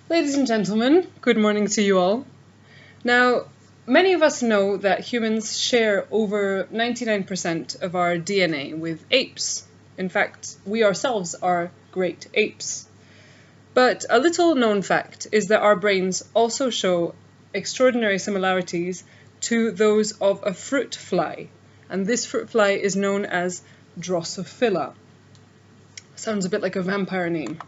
Ladies and gentlemen, good morning to you all. Now, many of us know that humans share over 99% of our DNA with apes. In fact, we ourselves are great apes. But a little known fact is that our brains also show extraordinary similarities to those of a fruit fly, and this fruit fly is known as Drosophila. Sounds a bit like a vampire name.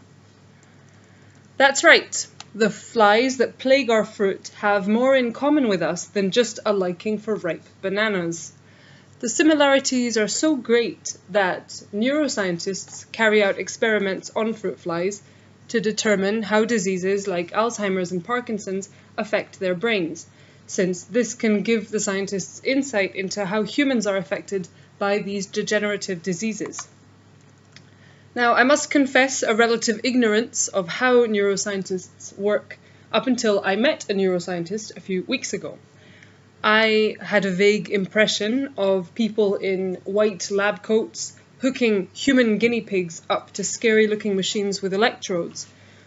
That's right. The flies that plague our fruit have more in common with us than just a liking for ripe bananas. The similarities are so great that neuroscientists carry out experiments on fruit flies to determine how diseases like Alzheimer's and Parkinson's affect their brains, since this can give the scientists insight into how humans are affected by these degenerative diseases. Now, I must confess a relative ignorance of how neuroscientists work up until I met a neuroscientist a few weeks ago. I had a vague impression of people in white lab coats hooking human guinea pigs up to scary-looking machines with electrodes,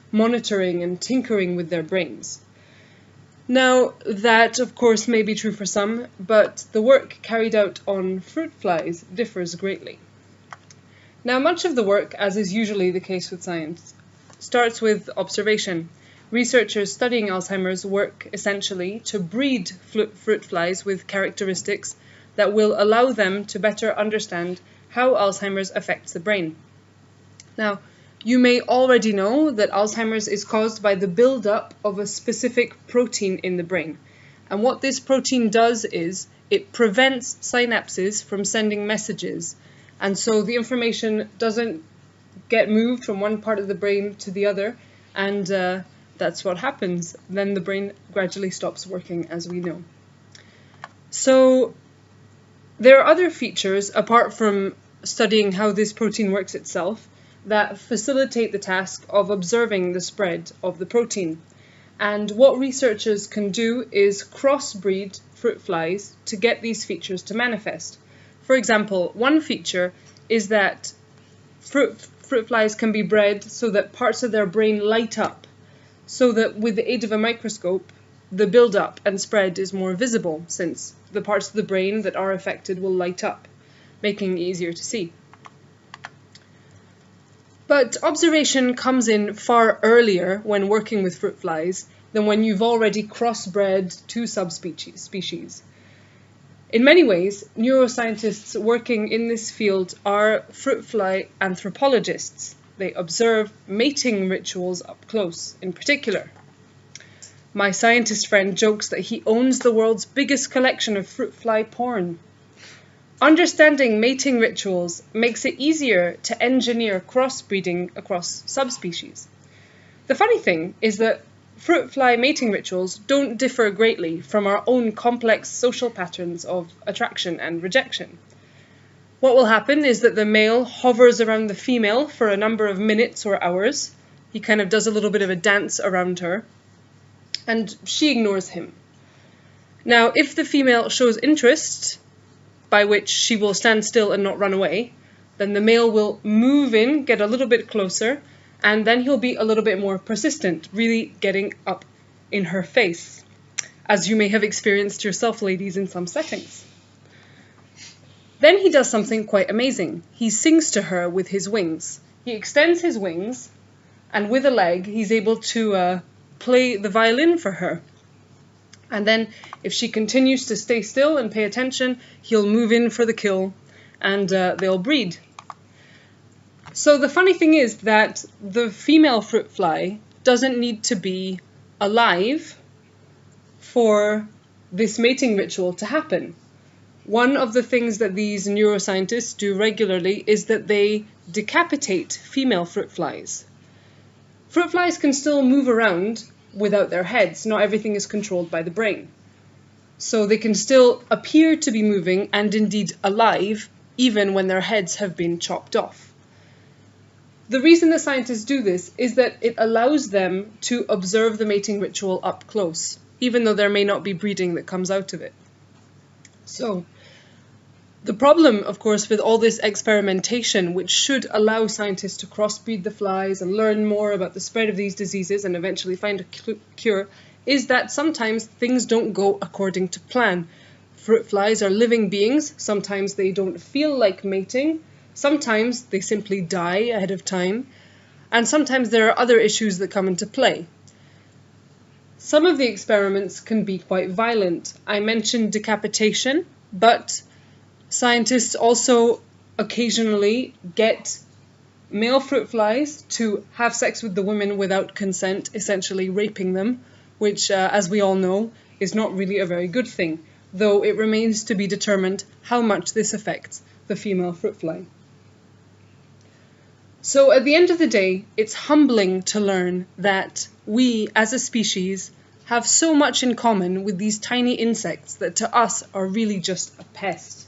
monitoring and tinkering with their brains. Now, that of course may be true for some, but the work carried out on fruit flies differs greatly. Now, much of the work, as is usually the case with science, starts with observation. Researchers studying Alzheimer's work essentially to breed fruit flies with characteristics that will allow them to better understand how Alzheimer's affects the brain. Now, you may already know that Alzheimer's is caused by the buildup of a specific protein in the brain. And what this protein does is it prevents synapses from sending messages. And so the information doesn't get moved from one part of the brain to the other, and that's what happens. Then the brain gradually stops working, as we know. So there are other features, apart from studying how this protein works itself, that facilitate the task of observing the spread of the protein. And what researchers can do is crossbreed fruit flies to get these features to manifest. For example, one feature is that fruit flies can be bred so that parts of their brain light up, so that with the aid of a microscope, the build-up and spread is more visible, since the parts of the brain that are affected will light up, making it easier to see. But observation comes in far earlier when working with fruit flies than when you've already crossbred two subspecies. In many ways, neuroscientists working in this field are fruit fly anthropologists. They observe mating rituals up close, in particular. My scientist friend jokes that he owns the world's biggest collection of fruit fly porn. Understanding mating rituals makes it easier to engineer crossbreeding across subspecies. The funny thing is that fruit fly mating rituals don't differ greatly from our own complex social patterns of attraction and rejection. What will happen is that the male hovers around the female for a number of minutes or hours. He kind of does a little bit of a dance around her, and she ignores him. Now, if the female shows interest, by which she will stand still and not run away, then the male will move in, get a little bit closer, and then he'll be a little bit more persistent, really getting up in her face, as you may have experienced yourself, ladies, in some settings. Then he does something quite amazing. He sings to her with his wings. He extends his wings, and with a leg, he's able to play the violin for her. And then, if she continues to stay still and pay attention, he'll move in for the kill, and they'll breed. So the funny thing is that the female fruit fly doesn't need to be alive for this mating ritual to happen. One of the things that these neuroscientists do regularly is that they decapitate female fruit flies. Fruit flies can still move around without their heads. Not everything is controlled by the brain. So they can still appear to be moving and indeed alive even when their heads have been chopped off. The reason the scientists do this is that it allows them to observe the mating ritual up close, even though there may not be breeding that comes out of it. So, The problem, of course, with all this experimentation, which should allow scientists to crossbreed the flies and learn more about the spread of these diseases and eventually find a cure, is that sometimes things don't go according to plan. Fruit flies are living beings. Sometimes they don't feel like mating. Sometimes they simply die ahead of time. And sometimes there are other issues that come into play. Some of the experiments can be quite violent. I mentioned decapitation, but scientists also occasionally get male fruit flies to have sex with the women without consent, essentially raping them, which, as we all know, is not really a very good thing, though it remains to be determined how much this affects the female fruit fly. So at the end of the day, it's humbling to learn that we, as a species, have so much in common with these tiny insects that to us are really just a pest.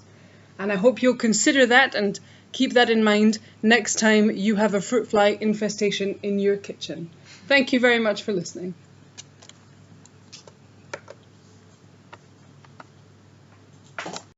And I hope you'll consider that and keep that in mind next time you have a fruit fly infestation in your kitchen. Thank you very much for listening.